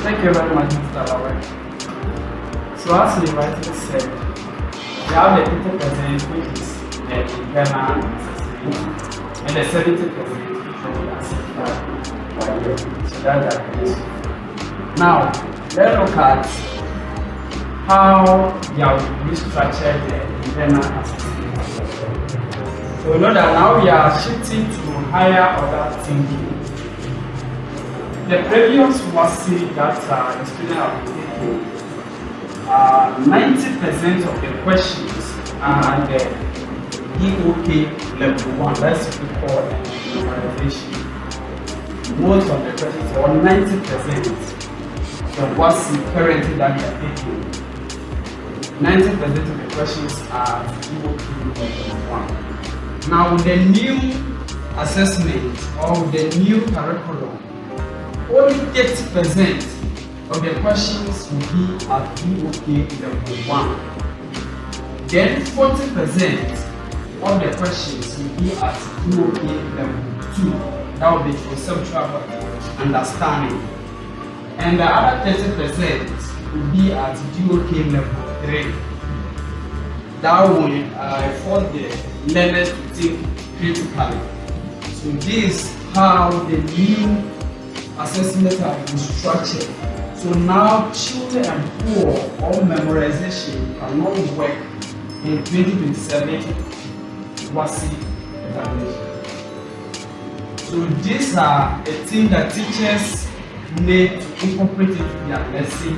Thank you very much, Mr. Lawe. So as you rightly said, we have the 80% which is the internal assessment and the 70% which will be assessed by you. So that's the case. Now, let's look at how we have restructured the internal assessment. So we know that now we are shifting to higher order thinking. The previous WASSCE that the students have taken, 90% of the questions are the EOK level 1, that's what we call memorization. Most of the questions, or 90% of the WASSCE currently that we are taking, 90% of the questions are EOK level 1. Now with the new assessment or the new curriculum, only 30% of the questions will be at EOK level 1. Then 40% of the questions will be at EOK level 2. That will be conceptual understanding. And the other 30% will be at EOK level 3. That will force the learners to think critically. So this is how the new assessment have been structured. So now children and poor or memorization cannot work in 2027 WASSCE examination. So these are the things that teachers need to incorporate into their lesson,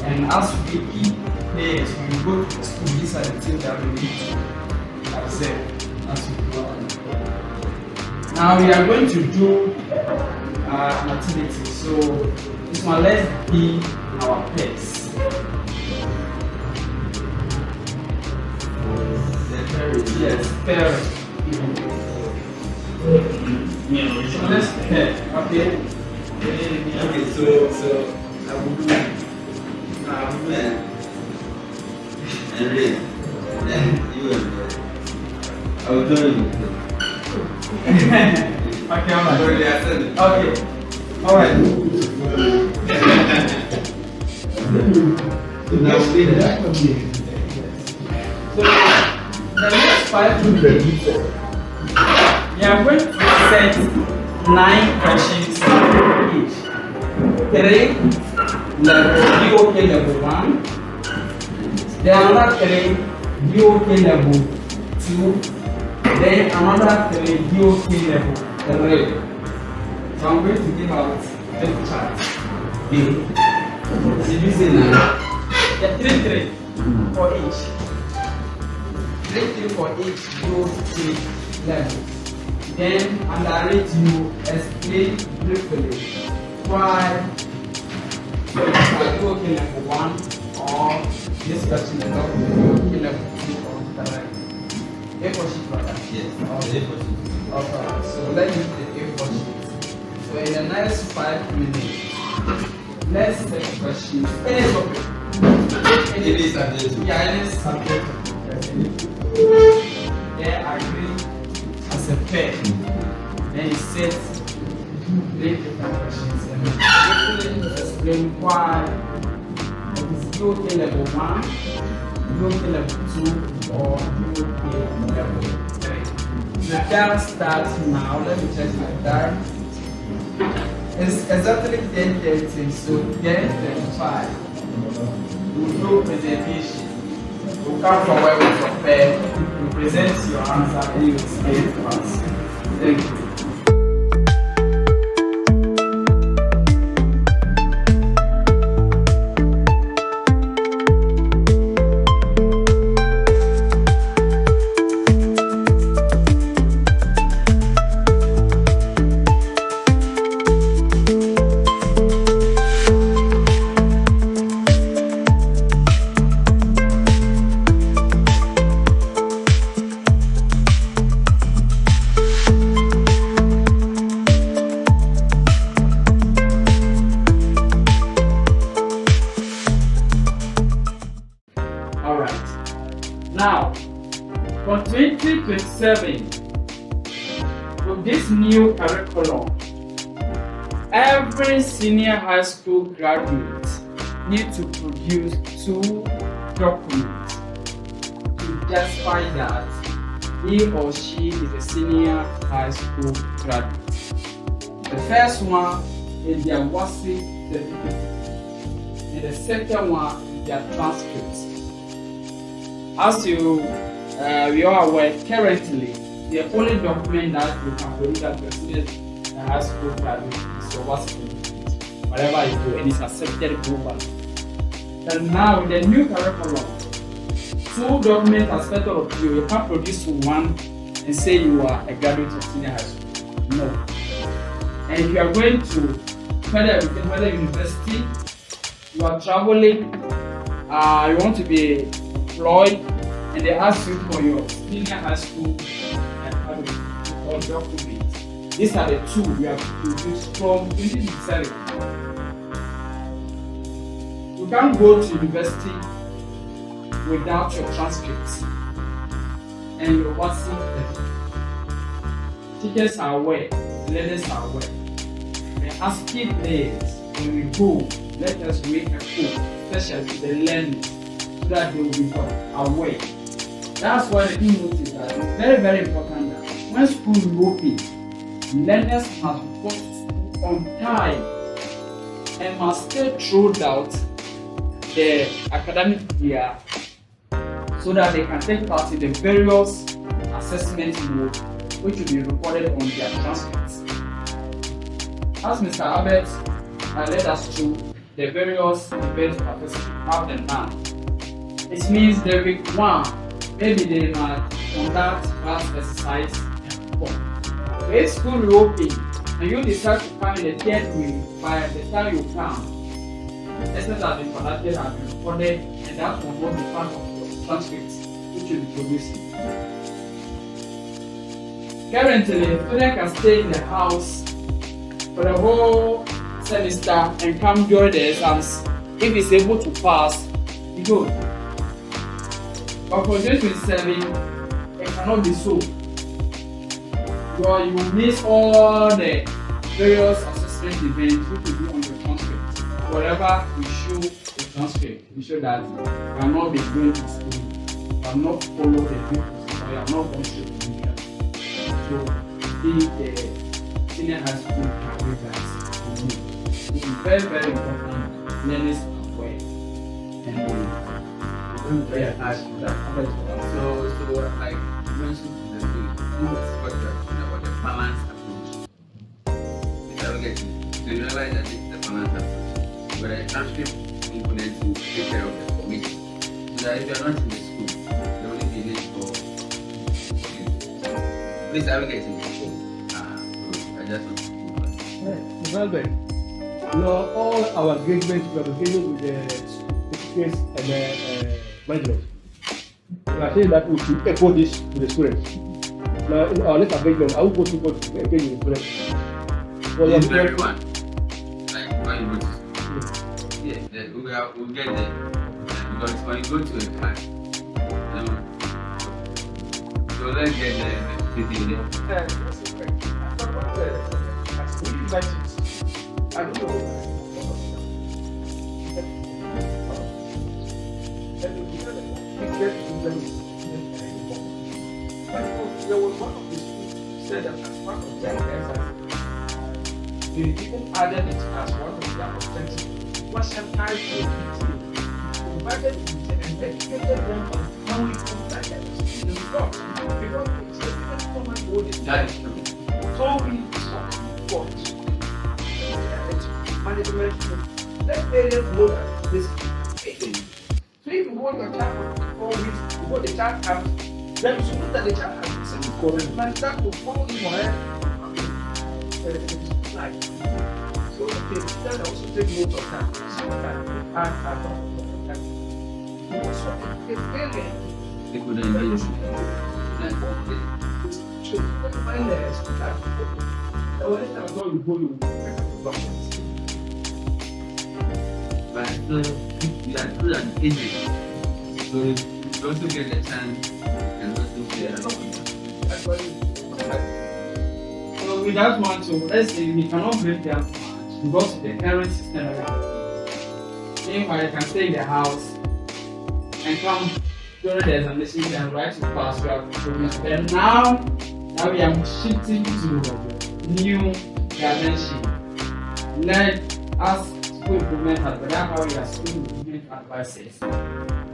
and as we keep players when we go to the school, these are the things that we need to observe as we go on. Now we are going to do an activity. So this one, let's be our pets. Yes, parrot. So let's pet. Okay. Okay. So I will do and read. Then you will. I will join you. Okay, all right. Already I said it. Okay. All right. So now we need that. So the next 5 minutes, we are going to set 9 questions each. 3 level EOK level 1. Then another 3 EOK level 2. Then another 3 EOK level 3. So I'm going to give out 3 charts. Did you say now? Yeah, 3 for each. 3 for each EOK level. Then underrate you explain briefly why EOK level 1 or this question is not EOK level 2 or direct. A4 sheet for that. Yes. Okay. Okay. So let's use the A4 sheet. So in the next 5 minutes, let's take questions. Any topic. Any subject. Yeah, any subject. They agree as a pair. Then you set 3 different questions and explain why it is EOK level 1, EOK level 2, or EOK level 3. The time starts now. Let me check my time. It's exactly 10:30, so 10:35. We'll do presentation. We'll come forward with your pen, you present your answer, and you explain to us. Thank you. Now, for 2027, with this new curriculum, every every senior high school graduate needs to produce 2 documents to justify that he or she is a senior high school graduate. The first one is their WASSCE certificate, and the second one is their transcripts. As we are aware, currently the only document that you can produce as a senior high school graduate is your WASSCE certificate, wherever you go, and it's accepted globally. But now with the new curriculum, 2 documents are expected of you. You can't produce one and say you are a graduate of senior high school. No. And if you are going to further university, you are traveling, you want to be employed, and they ask you for your senior high school or documents. These are the 2 we have produced from 2027. You can't go to university without your transcripts and your WASSCE. Teachers are aware, learners are aware. The ASCII players, when we go, let us make a code, especially to the learners, so that they will be aware. That's why the notice that it's very, very important that when school reopens, learners must report to school on time and must stay throughout the academic year so that they can take part in the various assessment modes which will be recorded on their transcripts. As Mr. Albert led us through the various events participants have the now. It means the week 1, maybe they might conduct class exercise and perform. If school reopens and you decide to come in the 10th week, by the time you come, lessons have been conducted and been recorded, and that will not be part of your transcripts which will be producing. Currently, a student can stay in the house for the whole semester and come during the exams. If he's able to pass, he goes. But for 2027, it cannot be so. You will miss all the various assessment events which will be on the transcript. Whatever we show the transcript, we show that you have not been going to school, you have not followed the rules, or you have not gone to India. So, the senior high school career guys will do. It is very, very important. Learners are aware. And very hard to that. So like you mentioned in the beginning, about the balance approach. So you realize that it's the balance approach. But a transcript component to take care of the committee. So that if you are not in the school, there will be need for you. Please I will get in the school. I just want to Well then, all our engagements we are beginning with the certificates and the measures. We are saying that we should echo this to the students. Now in our next engagement, I will go to engage with the students. So it's very one. Like when you go to school. Yes, we'll get there. Because when you go to a class, so let's get there. That's correct. We like it. I don't know. There was one of the schools said that as part of their exercise, they even added it as one of their objectives. Question time for provided and educated them on how we conducted the results. Because it's a different format for this. That is true. So we support management. Let parents know that this is. So if you want your child for 4 weeks before the child comes, then you should know that the child has this correct. Man, that will follow him or her. So the teacher also take note of that. So that They couldn't engage. But you are still an agent. So you also get a chance and also share. So we just want to, let's say we cannot break their plans. because of the current system that we have. Meanwhile, you can stay in the house and come during the examination and write to pass. You have progressed. Then now we are shifting to new dimension. Let us school improvement advisors. That's how we are school improvement advisors.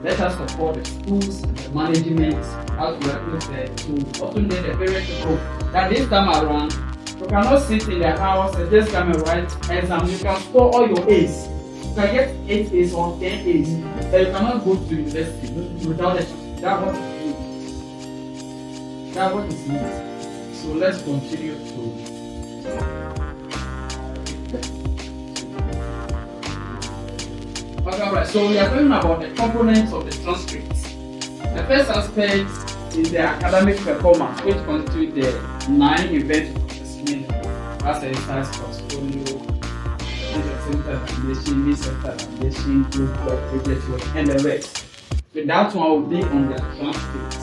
Let us support the schools and the management as we said to also let the parents know that this time around you cannot sit in the house and just come and write exam. You can score all your A's. You can get 8 A's or 10 A's, but you cannot go to university without it. That's what it means. That's what it means. So let's continue to. Okay, right. So we are talking about the components of the transcripts. The first aspect is the academic performance, which constitutes the 9 events of assessment, as exercise portfolio, examination, group work, project work, and the rest. So that one will be on the transcript.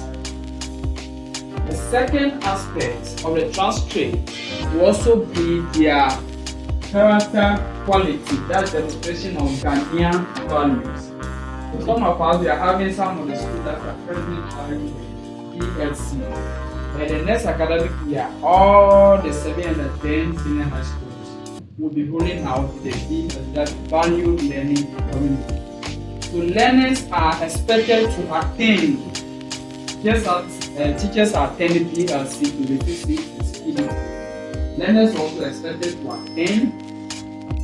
The second aspect of the transcript will also be their character quality, that's demonstration of Ghanaian values. So some of us, we are having some of the schools that are currently having the ELC. By the next academic year, all the 7 and the 10 senior high schools will be rolling out the ELC, that value learning community. So learners are expected to attain, just as teachers are attending ELC to receive the learners also expected to attain,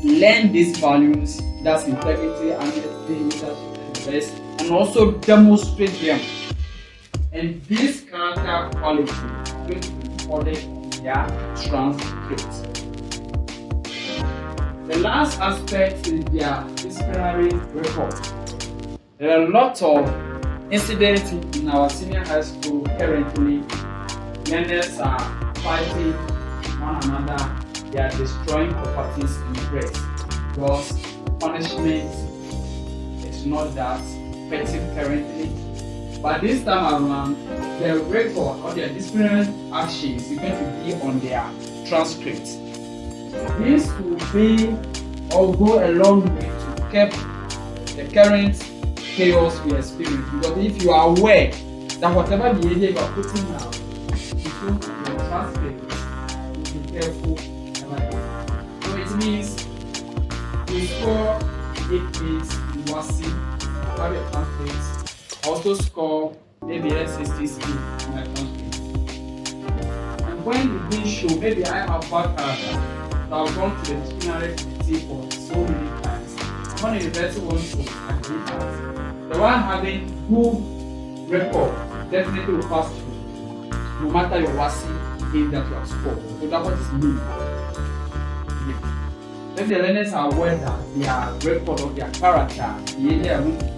learn these values, that's integrity, honesty, leadership, and the rest, and also demonstrate them. And this character quality is going to be recorded in their transcript. The last aspect is their disciplinary record. There are a lot of incidents in our senior high school currently. Learners are fighting one another, they are destroying properties in the rest because punishment is not that effective currently. But this time around, the record or their disciplinary actions is going to be on their transcript. This will be or go a long way to keep the current chaos we experience, because if you are aware that whatever behavior you are putting now into your transcript, careful. So it means you score 8 A's in WASSCE, have your transcript, also score maybe SHS in my transcript. And when you didn't show, maybe I have bad character, so I've gone to the disciplinary committee for so many times. When the university wants to agree that the one having good record definitely will pass through, no matter your WASSCE in that you have scored. So that's what is mean. Yeah. If the learners are aware that their record of their character, they are going to do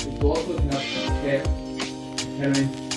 it will also help to prepare parents